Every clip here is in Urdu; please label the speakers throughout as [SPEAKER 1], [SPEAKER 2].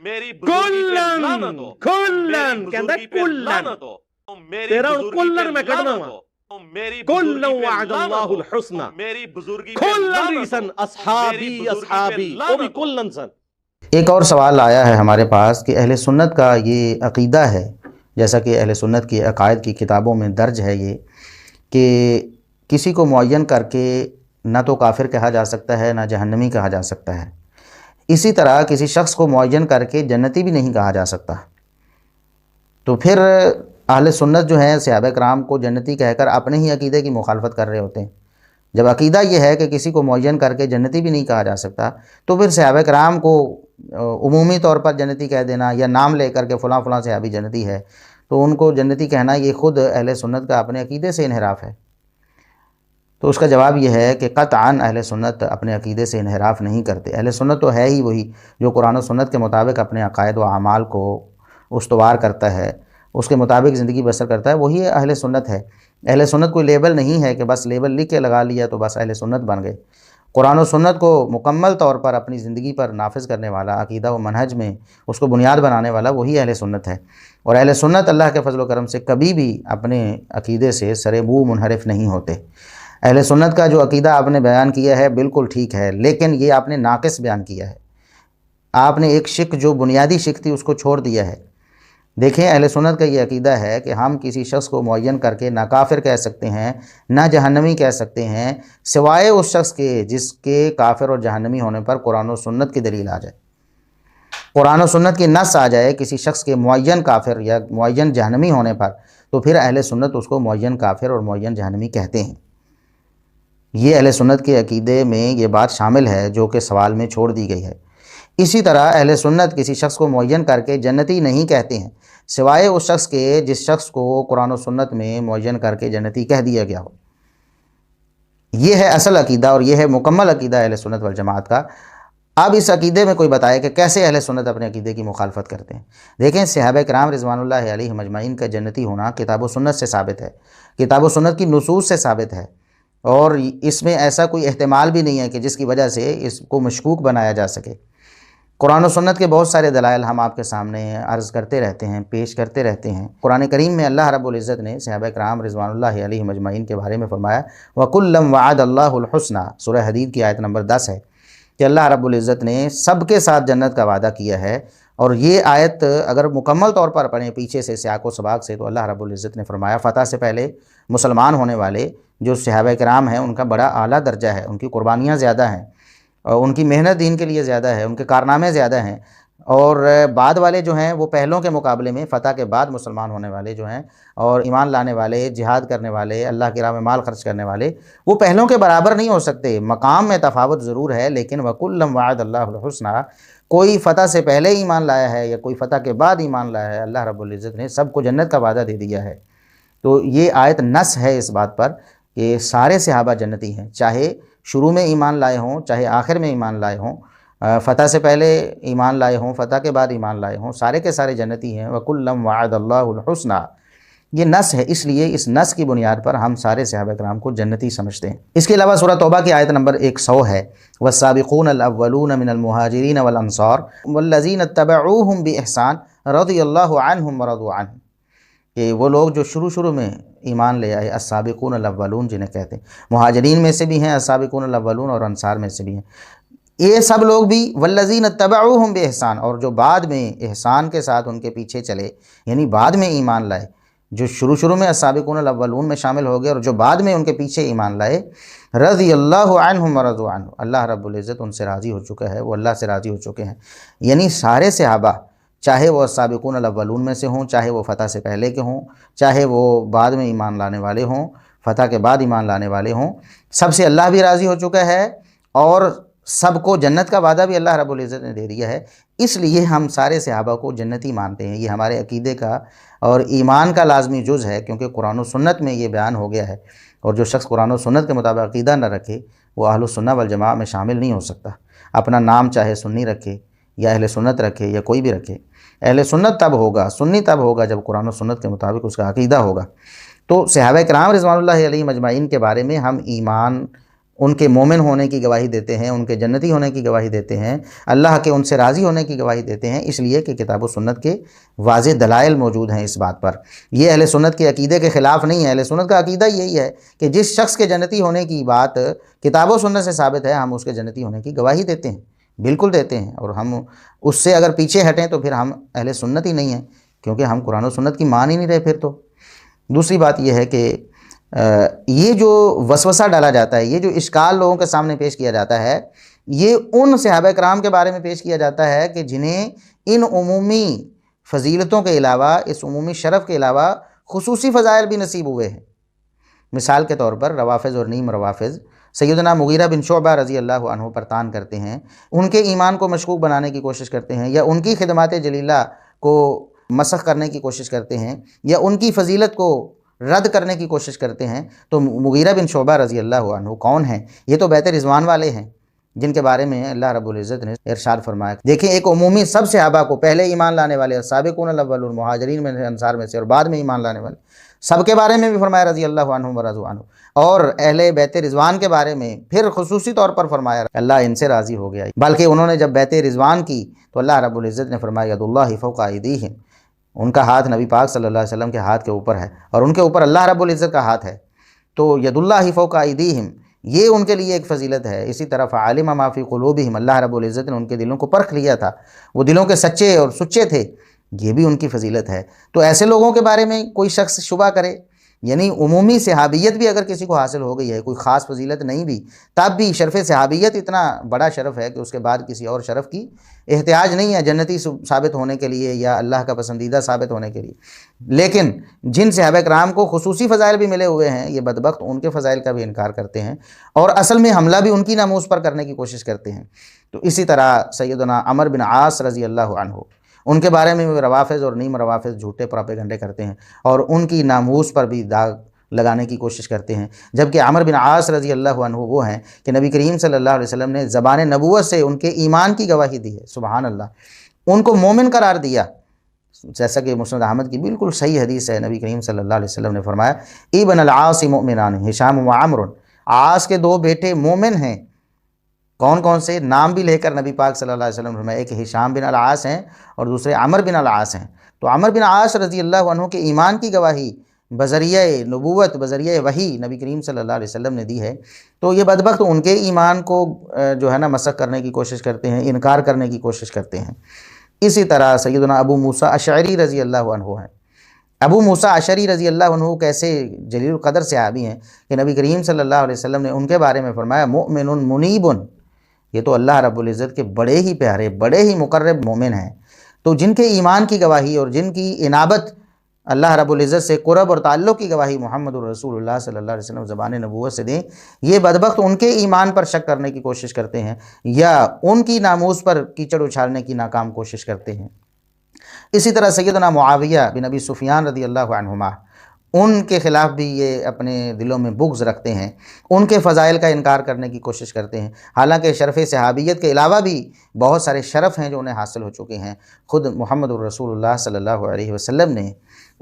[SPEAKER 1] ਕੁੱਲਨ ਕੁੱਲਨ ਕਹਿੰਦਾ ਕੁੱਲਨ ਤੇਰਾ ਕੁੱਲਨ ਮੈਂ ਕੱਢਣਾ ਵਾ ਕੁੱਲਨ ਵਅਦ ਅੱਲਾਹੁਲ ਹੁਸਨਾ ਕੁੱਲਨ ਰੀਸਨ ਅਸਹਾਬੀ ਅਸਹਾਬੀ ਉਹ ਵੀ ਕੁੱਲਨ ਸਨ۔
[SPEAKER 2] ایک اور سوال آیا ہے ہمارے پاس کہ اہل سنت کا یہ عقیدہ ہے، جیسا کہ اہل سنت کی عقائد کی کتابوں میں درج ہے یہ، کہ کسی کو معین کر کے نہ تو کافر کہا جا سکتا ہے نہ جہنمی کہا جا سکتا ہے، اسی طرح کسی شخص کو معین کر کے جنتی بھی نہیں کہا جا سکتا۔ تو پھر اہل سنت جو ہیں صحابہ کرام کو جنتی کہہ کر اپنے ہی عقیدے کی مخالفت کر رہے ہوتے ہیں۔ جب عقیدہ یہ ہے کہ کسی کو معین کر کے جنتی بھی نہیں کہا جا سکتا، تو پھر صحابہ کرام کو عمومی طور پر جنتی کہہ دینا یا نام لے کر کے فلاں فلاں صحابی جنتی ہے، تو ان کو جنتی کہنا یہ خود اہل سنت کا اپنے عقیدے سے انحراف ہے۔ تو اس کا جواب یہ ہے کہ قطعاً اہل سنت اپنے عقیدے سے انحراف نہیں کرتے۔ اہل سنت تو ہے ہی وہی جو قرآن و سنت کے مطابق اپنے عقائد و اعمال کو استوار کرتا ہے، اس کے مطابق زندگی بسر کرتا ہے، وہی اہل سنت ہے۔ اہل سنت کوئی لیبل نہیں ہے کہ بس لیبل لکھ کے لگا لیا تو بس اہل سنت بن گئے۔ قرآن و سنت کو مکمل طور پر اپنی زندگی پر نافذ کرنے والا، عقیدہ و منہج میں اس کو بنیاد بنانے والا وہی اہل سنت ہے۔ اور اہل سنت اللہ کے فضل و کرم سے کبھی بھی اپنے عقیدے سے سر منہ منحرف نہیں ہوتے۔ اہل سنت کا جو عقیدہ آپ نے بیان کیا ہے بالکل ٹھیک ہے، لیکن یہ آپ نے ناقص بیان کیا ہے۔ آپ نے ایک شک جو بنیادی شک تھی اس کو چھوڑ دیا ہے۔ دیکھیں، اہل سنت کا یہ عقیدہ ہے کہ ہم کسی شخص کو معین کر کے نہ کافر کہہ سکتے ہیں نہ جہنمی کہہ سکتے ہیں، سوائے اس شخص کے جس کے کافر اور جہنمی ہونے پر قرآن و سنت کی دلیل آ جائے، قرآن و سنت کی نص آ جائے کسی شخص کے معین کافر یا معین جہنمی ہونے پر، تو پھر اہل سنت اس کو معین کافر اور معین جہنمی کہتے ہیں۔ یہ اہل سنت کے عقیدے میں یہ بات شامل ہے جو کہ سوال میں چھوڑ دی گئی ہے۔ اسی طرح اہل سنت کسی شخص کو معین کر کے جنتی نہیں کہتے ہیں، سوائے اس شخص کے جس شخص کو قرآن و سنت میں معین کر کے جنتی کہہ دیا گیا ہو۔ یہ ہے اصل عقیدہ اور یہ ہے مکمل عقیدہ اہل سنت والجماعت کا۔ اب اس عقیدے میں کوئی بتائے کہ کیسے اہل سنت اپنے عقیدے کی مخالفت کرتے ہیں۔ دیکھیں، صحابہ کرام رضوان اللہ علیہم اجمعین کا جنتی ہونا کتاب و سنت سے ثابت ہے، کتاب و سنت کی نصوص سے ثابت ہے، اور اس میں ایسا کوئی احتمال بھی نہیں ہے کہ جس کی وجہ سے اس کو مشکوک بنایا جا سکے۔ قرآن و سنت کے بہت سارے دلائل ہم آپ کے سامنے عرض کرتے رہتے ہیں، پیش کرتے رہتے ہیں۔ قرآن کریم میں اللہ رب العزت نے صحابہ کرام رضوان اللہ علیہم اجمعین کے بارے میں فرمایا وَكُلًّا وَعَدَ اللَّهُ الْحُسْنَى، سورہ حدید کی آیت نمبر 10 ہے کہ اللہ رب العزت نے سب کے ساتھ جنت کا وعدہ کیا ہے۔ اور یہ آیت اگر مکمل طور پر پڑھیں پیچھے سے سیاق و سباق سے، تو اللہ رب العزت نے فرمایا فتح سے پہلے مسلمان ہونے والے جو صحابہ کرام ہیں ان کا بڑا اعلیٰ درجہ ہے، ان کی قربانیاں زیادہ ہیں، اور ان کی محنت دین کے لیے زیادہ ہے، ان کے کارنامے زیادہ ہیں، اور بعد والے جو ہیں وہ پہلوں کے مقابلے میں فتح کے بعد مسلمان ہونے والے جو ہیں اور ایمان لانے والے، جہاد کرنے والے، اللہ کی راہ میں مال خرچ کرنے والے، وہ پہلوں کے برابر نہیں ہو سکتے۔ مقام میں تفاوت ضرور ہے، لیکن وَكُلًّا وَعَدَ اللَّهُ الْحُسْنَى، کوئی فتح سے پہلے ایمان لایا ہے یا کوئی فتح کے بعد ایمان لایا ہے، اللہ رب العزت نے سب کو جنت کا وعدہ دے دیا ہے۔ تو یہ آیت نص ہے اس بات پر کہ سارے صحابہ جنتی ہیں، چاہے شروع میں ایمان لائے ہوں چاہے آخر میں ایمان لائے ہوں، فتح سے پہلے ایمان لائے ہوں فتح کے بعد ایمان لائے ہوں، سارے کے سارے جنتی ہیں۔ وَكُلًّا وَعَدَ اللَّهُ الْحُسْنَى، یہ نص ہے، اس لیے اس نص کی بنیاد پر ہم سارے صحابہ کرام کو جنتی سمجھتے ہیں۔ اس کے علاوہ سورہ توبہ کی آیت نمبر 100 ہے وَالسَّابِقُونَ الْأَوَّلُونَ مِنَ الْمُهَاجِرِينَ وَالْأَنصَارِ وَالَّذِينَ اتَّبَعُوهُمْ بِإِحْسَانٍ رَضِيَ اللَّهُ عَنْهُمْ وَرَضُوا عَنْهُ، کہ وہ لوگ جو شروع میں ایمان لے آئے، السابقون الاولون جنہیں کہتے ہیں، مہاجرین میں سے بھی ہیں السابقون الاولون اور انصار میں سے بھی ہیں، یہ سب لوگ بھی والذین اتبعوہم بإحسان، اور جو بعد میں احسان کے ساتھ ان کے پیچھے چلے، یعنی بعد میں ایمان لائے، جو شروع میں السابقون الاولون میں شامل ہو گئے اور جو بعد میں ان کے پیچھے ایمان لائے، رضی اللہ عنہم ورضوا عنہ، اللہ رب العزت ان سے راضی ہو چکا ہے، وہ اللہ سے راضی ہو چکے ہیں۔ یعنی سارے صحابہ، چاہے وہ السابقون الاولون میں سے ہوں، چاہے وہ فتح سے پہلے کے ہوں، چاہے وہ بعد میں ایمان لانے والے ہوں، فتح کے بعد ایمان لانے والے ہوں، سب سے اللہ بھی راضی ہو چکا ہے اور سب کو جنت کا وعدہ بھی اللہ رب العزت نے دے دیا ہے۔ اس لیے ہم سارے صحابہ کو جنتی مانتے ہیں، یہ ہمارے عقیدے کا اور ایمان کا لازمی جز ہے، کیونکہ قرآن و سنت میں یہ بیان ہو گیا ہے، اور جو شخص قرآن و سنت کے مطابق عقیدہ نہ رکھے وہ اہل السنہ والجماعہ میں شامل نہیں ہو سکتا۔ اپنا نام چاہے سنی رکھے یا اہل سنت رکھے یا کوئی بھی رکھے، اہل سنت تب ہوگا، سنی تب ہوگا جب قرآن و سنت کے مطابق اس کا عقیدہ ہوگا۔ تو صحابہ کرام رضوان اللہ علیہم اجمعین کے بارے میں ہم ایمان ان کے مومن ہونے کی گواہی دیتے ہیں، ان کے جنتی ہونے کی گواہی دیتے ہیں، اللہ کے ان سے راضی ہونے کی گواہی دیتے ہیں، اس لیے کہ کتاب و سنت کے واضح دلائل موجود ہیں اس بات پر۔ یہ اہل سنت کے عقیدے کے خلاف نہیں ہے، اہل سنت کا عقیدہ یہی ہے کہ جس شخص کے جنتی ہونے کی بات کتاب و سنت سے ثابت ہے، ہم اس کے جنتی ہونے کی گواہی دیتے ہیں، بالکل دیتے ہیں، اور ہم اس سے اگر پیچھے ہٹیں تو پھر ہم اہل سنت ہی نہیں ہیں، کیونکہ ہم قرآن و سنت کی مان ہی نہیں رہے پھر تو۔ دوسری بات یہ ہے کہ یہ جو وسوسہ ڈالا جاتا ہے، یہ جو اشکال لوگوں کے سامنے پیش کیا جاتا ہے، یہ ان صحابہ کرام کے بارے میں پیش کیا جاتا ہے کہ جنہیں ان عمومی فضیلتوں کے علاوہ، اس عمومی شرف کے علاوہ خصوصی فضائل بھی نصیب ہوئے ہیں۔ مثال کے طور پر روافظ اور نیم روافظ سیدنا مغیرہ بن شعبہ رضی اللہ عنہ پر طعن کرتے ہیں، ان کے ایمان کو مشکوک بنانے کی کوشش کرتے ہیں، یا ان کی خدمات جلیلہ کو مسخ کرنے کی کوشش کرتے ہیں، یا ان کی فضیلت کو رد کرنے کی کوشش کرتے ہیں۔ تو مغیرہ بن شعبہ رضی اللہ عنہ کون ہیں؟ یہ تو بیت رضوان والے ہیں، جن کے بارے میں اللہ رب العزت نے ارشاد فرمایا۔ دیکھیں، ایک عمومی سب صحابہ کو، پہلے ایمان لانے والے سابقون الاولون مہاجرین میں انصار میں سے اور بعد میں ایمان لانے والے، سب کے بارے میں بھی فرمایا رضی اللہ عنہم ورضوا عنہ، اور اہل بیت رضوان کے بارے میں پھر خصوصی طور پر فرمایا اللہ ان سے راضی ہو گیا، بلکہ انہوں نے جب بیت رضوان کی تو اللہ رب العزت نے فرمایا ید اللہ فوق ایدیہم، ان کا ہاتھ نبی پاک صلی اللہ علیہ وسلم کے ہاتھ کے اوپر ہے، اور ان کے اوپر اللہ رب العزت کا ہاتھ ہے، تو ید اللہ فوق ایدیہم یہ ان کے لیے ایک فضیلت ہے۔ اسی طرح فعلم ما فی قلوبہم، اللہ رب العزت نے ان کے دلوں کو پرکھ لیا تھا، وہ دلوں کے سچے اور سچے تھے، یہ بھی ان کی فضیلت ہے۔ تو ایسے لوگوں کے بارے میں کوئی شخص شبہ کرے، یعنی عمومی صحابیت بھی اگر کسی کو حاصل ہو گئی ہے، کوئی خاص فضیلت نہیں بھی، تب بھی شرف صحابیت اتنا بڑا شرف ہے کہ اس کے بعد کسی اور شرف کی احتیاج نہیں ہے جنتی ثابت ہونے کے لیے یا اللہ کا پسندیدہ ثابت ہونے کے لیے۔ لیکن جن صحابہ کرام کو خصوصی فضائل بھی ملے ہوئے ہیں، یہ بدبخت ان کے فضائل کا بھی انکار کرتے ہیں، اور اصل میں حملہ بھی ان کی ناموس پر کرنے کی کوشش کرتے ہیں۔ تو اسی طرح سیدنا عمر بن عاص رضی اللہ عنہ، ان کے بارے میں روافظ اور نیم روافظ جھوٹے پراپیگنڈے کرتے ہیں اور ان کی ناموس پر بھی داغ لگانے کی کوشش کرتے ہیں، جبکہ عمر بن عاص رضی اللہ عنہ وہ ہیں کہ نبی کریم صلی اللہ علیہ وسلم نے زبان نبوت سے ان کے ایمان کی گواہی دی ہے، سبحان اللہ، ان کو مومن قرار دیا، جیسا کہ مسند احمد کی بالکل صحیح حدیث ہے، نبی کریم صلی اللہ علیہ وسلم نے فرمایا ابن العاص مؤمنان ہشام و عمر، عاص کے دو بیٹے مومن ہیں۔ کون کون سے؟ نام بھی لے کر نبی پاک صلی اللہ علیہ وسلم نے فرمایا، ایک ہشام بن العاص ہیں اور دوسرے عمر بن العاص ہیں۔ تو عمر بن عاص رضی اللہ عنہ کے ایمان کی گواہی بذریعہ نبوت، بذریعہ وحی نبی کریم صلی اللہ علیہ وسلم نے دی ہے، تو یہ بدبخت ان کے ایمان کو جو ہے نا مسخ کرنے کی کوشش کرتے ہیں، انکار کرنے کی کوشش کرتے ہیں۔ اسی طرح سیدنا ابو موسیٰ اشعری رضی اللہ عنہ ہیں۔ ابو موسیٰ اشعری رضی اللہ عنہ کیسے جلیل القدر صحابی ہیں کہ نبی کریم صلی اللہ علیہ وسلم نے ان کے بارے میں فرمایا مؤمن منیب، یہ تو اللہ رب العزت کے بڑے ہی پیارے، بڑے ہی مقرب مومن ہیں۔ تو جن کے ایمان کی گواہی اور جن کی انابت اللہ رب العزت سے قرب اور تعلق کی گواہی محمد الرسول اللہ صلی اللہ علیہ وسلم زبان نبوت سے دیں، یہ بدبخت ان کے ایمان پر شک کرنے کی کوشش کرتے ہیں یا ان کی ناموس پر کیچڑ اچھالنے کی ناکام کوشش کرتے ہیں۔ اسی طرح سیدنا معاویہ بن ابی سفیان رضی اللہ عنہما، ان کے خلاف بھی یہ اپنے دلوں میں بغض رکھتے ہیں، ان کے فضائل کا انکار کرنے کی کوشش کرتے ہیں، حالانکہ شرف صحابیت کے علاوہ بھی بہت سارے شرف ہیں جو انہیں حاصل ہو چکے ہیں۔ خود محمد الرسول اللہ صلی اللہ علیہ وسلم نے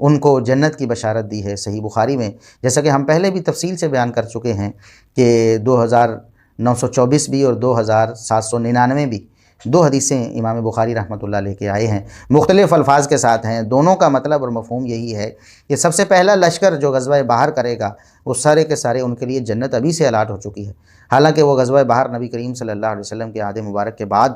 [SPEAKER 2] ان کو جنت کی بشارت دی ہے صحیح بخاری میں، جیسا کہ ہم پہلے بھی تفصیل سے بیان کر چکے ہیں کہ 2924 بھی اور 2799 بھی دو حدیثیں امام بخاری رحمۃ اللہ لے کے آئے ہیں، مختلف الفاظ کے ساتھ ہیں، دونوں کا مطلب اور مفہوم یہی ہے کہ سب سے پہلا لشکر جو غزوہ بحر کرے گا وہ سارے کے سارے ان کے لیے جنت ابھی سے الاٹ ہو چکی ہے، حالانکہ وہ غزوہ بحر نبی کریم صلی اللہ علیہ وسلم کے عہد مبارک کے بعد،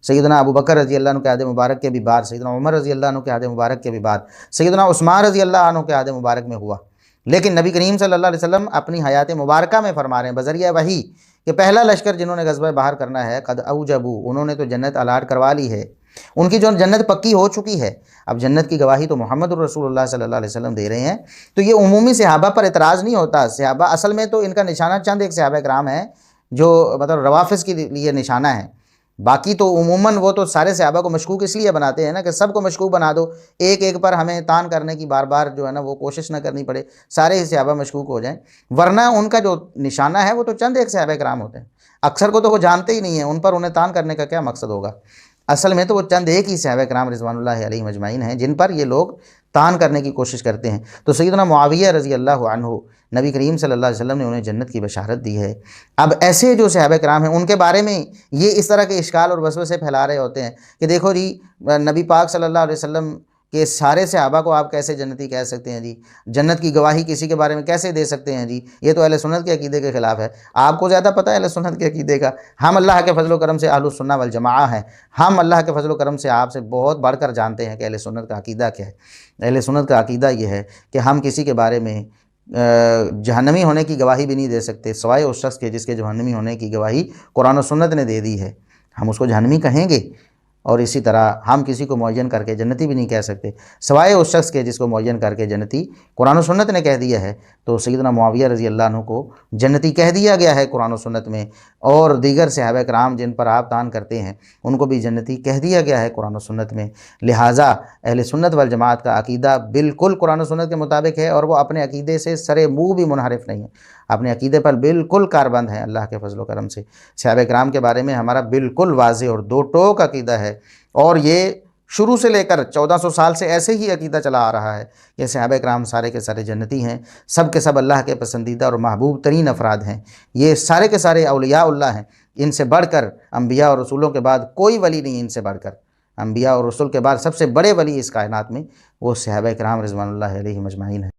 [SPEAKER 2] سیدنا ابو بکر رضی اللہ عنہ کے عہد مبارک کے بھی بعد، سیدنا عمر رضی اللہ عنہ کے عہد مبارک کے بھی بعد، سیدنا عثمان رضی اللہ عنہ کے عہد مبارک میں ہوا، لیکن نبی کریم صلی اللہ علیہ وسلم اپنی حیات مبارکہ میں فرما رہے ہیں بذریعہ وحی کہ پہلا لشکر جنہوں نے غزوہ بحر کرنا ہے قد اوجبوا، انہوں نے تو جنت الاٹ کروا لی ہے، ان کی جو جنت پکی ہو چکی ہے۔ اب جنت کی گواہی تو محمد الرسول اللہ صلی اللہ علیہ وسلم دے رہے ہیں، تو یہ عمومی صحابہ پر اعتراض نہیں ہوتا۔ صحابہ اصل میں تو ان کا نشانہ چند ایک صحابہ کرام ہیں جو مطلب روافظ کے لیے نشانہ ہے، باقی تو عموماً وہ تو سارے صحابہ کو مشکوک اس لیے بناتے ہیں نا کہ سب کو مشکوک بنا دو، ایک ایک پر ہمیں طعن کرنے کی بار بار جو ہے نا وہ کوشش نہ کرنی پڑے، سارے ہی صحابہ مشکوک ہو جائیں، ورنہ ان کا جو نشانہ ہے وہ تو چند ایک صحابہ کرام ہوتے ہیں، اکثر کو تو وہ جانتے ہی نہیں ہیں، ان پر انہیں طعن کرنے کا کیا مقصد ہوگا۔ اصل میں تو وہ چند ایک ہی صحابہ کرام رضوان اللہ علیہم اجمعین ہیں جن پر یہ لوگ طعن کرنے کی کوشش کرتے ہیں۔ تو سیدنا معاویہ رضی اللہ عنہ، نبی کریم صلی اللہ علیہ وسلم نے انہیں جنت کی بشارت دی ہے۔ اب ایسے جو صحابہ کرام ہیں ان کے بارے میں یہ اس طرح کے اشکال اور وسوسے پھیلا رہے ہوتے ہیں کہ دیکھو جی نبی پاک صلی اللہ علیہ وسلم کہ سارے صحابہ کو آپ کیسے جنتی کہہ سکتے ہیں جی، جنت کی گواہی کسی کے بارے میں کیسے دے سکتے ہیں جی، یہ تو اہل سنت کے عقیدے کے خلاف ہے۔ آپ کو زیادہ پتہ ہے اہل سنت کے عقیدے کا، ہم اللہ کے فضل و کرم سے اہل السنہ والجماعہ ہیں، ہم اللہ کے فضل و کرم سے آپ سے بہت بڑھ کر جانتے ہیں کہ اہل سنت کا عقیدہ کیا ہے۔ اہل سنت کا عقیدہ یہ ہے کہ ہم کسی کے بارے میں جہنمی ہونے کی گواہی بھی نہیں دے سکتے سوائے اس شخص کے جس کے جہنمی ہونے کی گواہی قرآن و سنت نے دے دی ہے، ہم اس کو جہنمی کہیں گے۔ اور اسی طرح ہم کسی کو معین کر کے جنتی بھی نہیں کہہ سکتے سوائے اس شخص کے جس کو معین کر کے جنتی قرآن و سنت نے کہہ دیا ہے۔ تو سیدنا معاویہ رضی اللہ عنہ کو جنتی کہہ دیا گیا ہے قرآن و سنت میں، اور دیگر صحابہ کرام جن پر آپ طعن کرتے ہیں ان کو بھی جنتی کہہ دیا گیا ہے قرآن و سنت میں۔ لہٰذا اہل سنت والجماعت کا عقیدہ بالکل قرآن و سنت کے مطابق ہے، اور وہ اپنے عقیدے سے سرے منہ بھی منحرف نہیں ہے، اپنے عقیدے پر بالکل کاربند ہیں اللہ کے فضل و کرم سے۔ صحابہ کرام کے بارے میں ہمارا بالکل واضح اور دو ٹوک عقیدہ ہے، اور یہ شروع سے لے کر 1400 سال سے ایسے ہی عقیدہ چلا آ رہا ہے کہ صحابہ کرام سارے کے سارے جنتی ہیں، سب کے سب اللہ کے پسندیدہ اور محبوب ترین افراد ہیں، یہ سارے کے سارے اولیاء اللہ ہیں، ان سے بڑھ کر انبیاء اور رسولوں کے بعد کوئی ولی نہیں، ان سے بڑھ کر انبیاء اور رسول کے بعد سب سے بڑے ولی اس کائنات میں وہ صحابہ کرام رضوان اللہ علیہم اجمعین ہیں۔